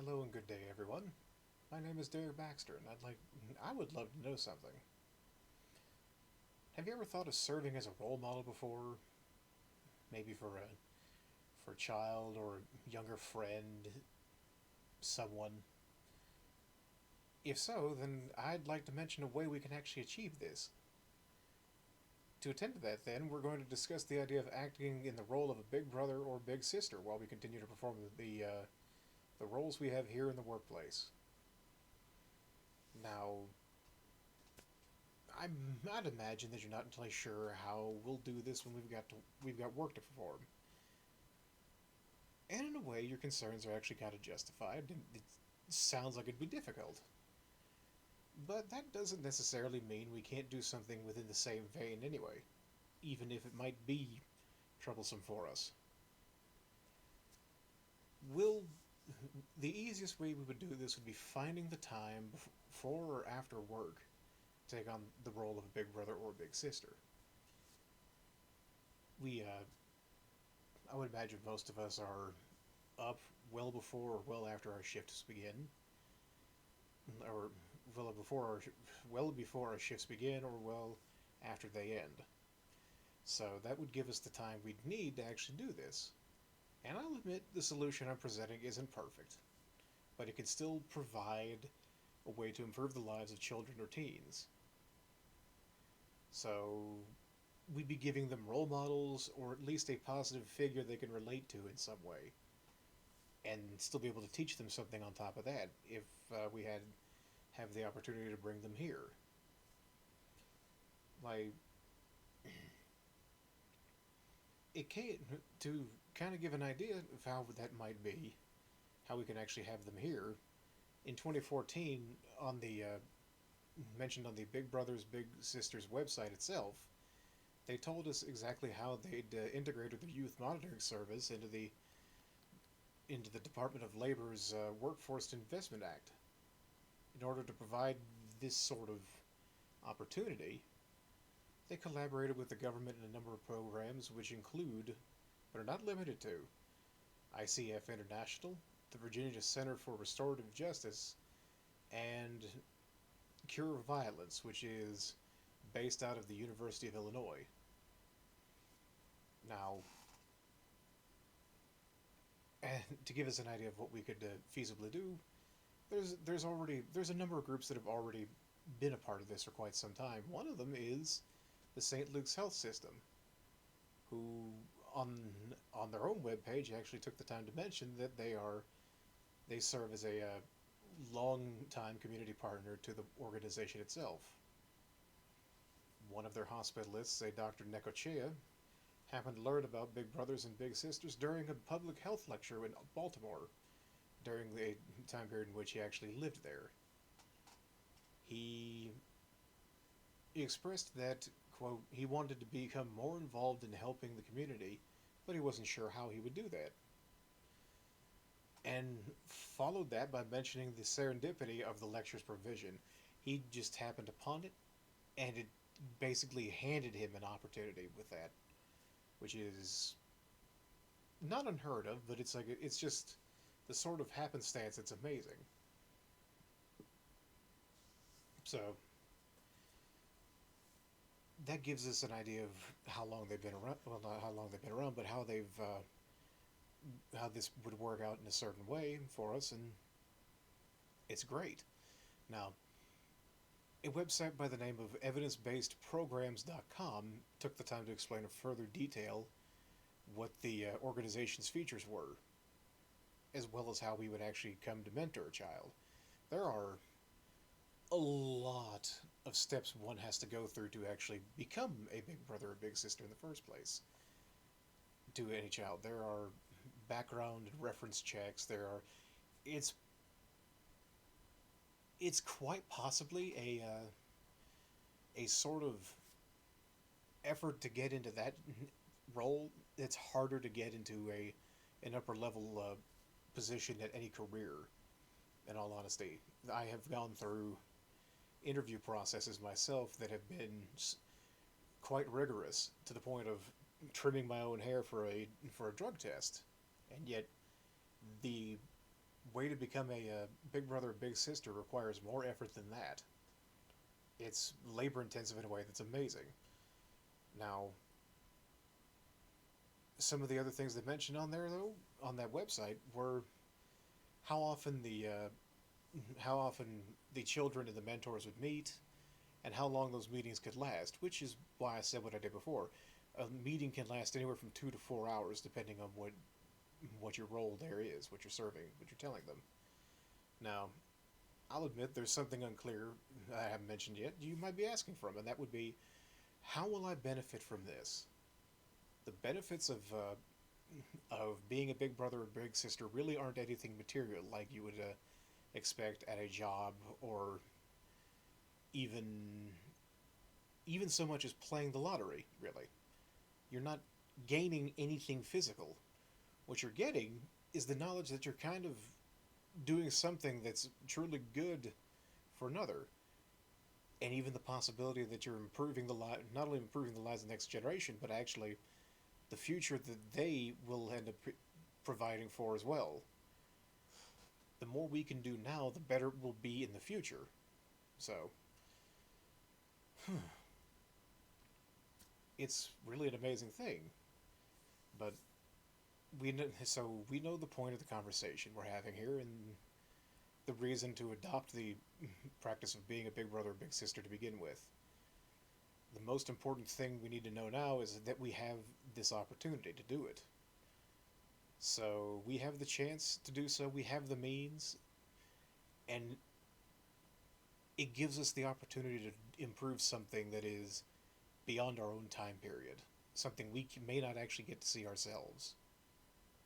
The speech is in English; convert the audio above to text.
Hello and good day, everyone. My name is Derek Baxter, and I would love to know something. Have you ever thought of serving as a role model before? Maybe for a child or younger friend, someone. If so, then I'd like to mention a way we can actually achieve this. To attend to that, then, we're going to discuss the idea of acting in the role of a big brother or big sister while we continue to perform the roles we have here in the workplace. Now, I'd imagine that you're not entirely sure how we'll do this when we've got work to perform. And in a way, your concerns are actually kind of justified. It sounds like it'd be difficult, but that doesn't necessarily mean we can't do something within the same vein anyway, even if it might be troublesome for us. We'll The easiest way we would do this would be finding the time before or after work to take on the role of a big brother or big sister. We I would imagine most of us are up well before or well after our shifts begin, or well before our shifts begin, or well after they end. So that would give us the time we'd need to actually do this. And I'll admit the solution I'm presenting isn't perfect, but it can still provide a way to improve the lives of children or teens. So we'd be giving them role models or at least a positive figure they can relate to in some way, and still be able to teach them something on top of that if we had have the opportunity to bring them here. Like it can to kind of give an idea of how that might be, how we can actually have them here. In 2014, on the mentioned on the Big Brothers Big Sisters website itself, they told us exactly how they'd integrated the youth monitoring service into the Department of Labor's Workforce Investment Act in order to provide this sort of opportunity. They collaborated with the government in a number of programs, which include, but are not limited to, ICF International, the Virginia Center for Restorative Justice, and Cure Violence, which is based out of the University of Illinois. Now, and to give us an idea of what we could feasibly do, there's a number of groups that have already been a part of this for quite some time. One of them is the St. Luke's Health System, who on their own webpage actually took the time to mention that they serve as a long-time community partner to the organization itself. One of their hospitalists, a Dr. Necochea, happened to learn about Big Brothers and Big Sisters during a public health lecture in Baltimore during the time period in which he actually lived there. He, he expressed that, quote, he wanted to become more involved in helping the community, but he wasn't sure how he would do that. And followed that by mentioning the serendipity of the lecture's provision. He just happened upon it, and it basically handed him an opportunity with that, which is not unheard of, but it's just the sort of happenstance that's amazing. So that gives us an idea of how long they've been around. Well, not how long they've been around, but how this would work out in a certain way for us, and it's great. Now, a website by the name of evidencebasedprograms.com took the time to explain in further detail what the organization's features were, as well as how we would actually come to mentor a child. There are a lot of steps one has to go through to actually become a big brother or big sister in the first place to any child. There are background and reference checks. It's it's quite possibly a sort of effort to get into that role. It's harder to get into a an upper level position at any career. In all honesty, I have gone through interview processes myself that have been quite rigorous to the point of trimming my own hair for a drug test, and yet the way to become a big brother, big sister requires more effort than that. It's labor intensive in a way that's amazing. Now, some of the other things they mentioned on there, though, on that website, were how often how often the children and the mentors would meet, and how long those meetings could last. Which is why I said what I did before. A meeting can last anywhere from 2 to 4 hours, depending on what your role there is, what you're serving, what you're telling them. Now, I'll admit there's something unclear I haven't mentioned yet. You might be asking from, and that would be, how will I benefit from this? The benefits of being a big brother or big sister really aren't anything material like you would expect at a job, or even even so much as playing the lottery. Really, you're not gaining anything physical. What you're getting is the knowledge that you're kind of doing something that's truly good for another, and even the possibility that you're improving not only improving the lives of the next generation, but actually the future that they will end up providing for as well. The more we can do now, the better it will be in the future. So, it's really an amazing thing. But we know the point of the conversation we're having here, and the reason to adopt the practice of being a big brother or big sister to begin with. The most important thing we need to know now is that we have this opportunity to do it. So we have the chance to do so, we have the means, and it gives us the opportunity to improve something that is beyond our own time period, something we may not actually get to see ourselves.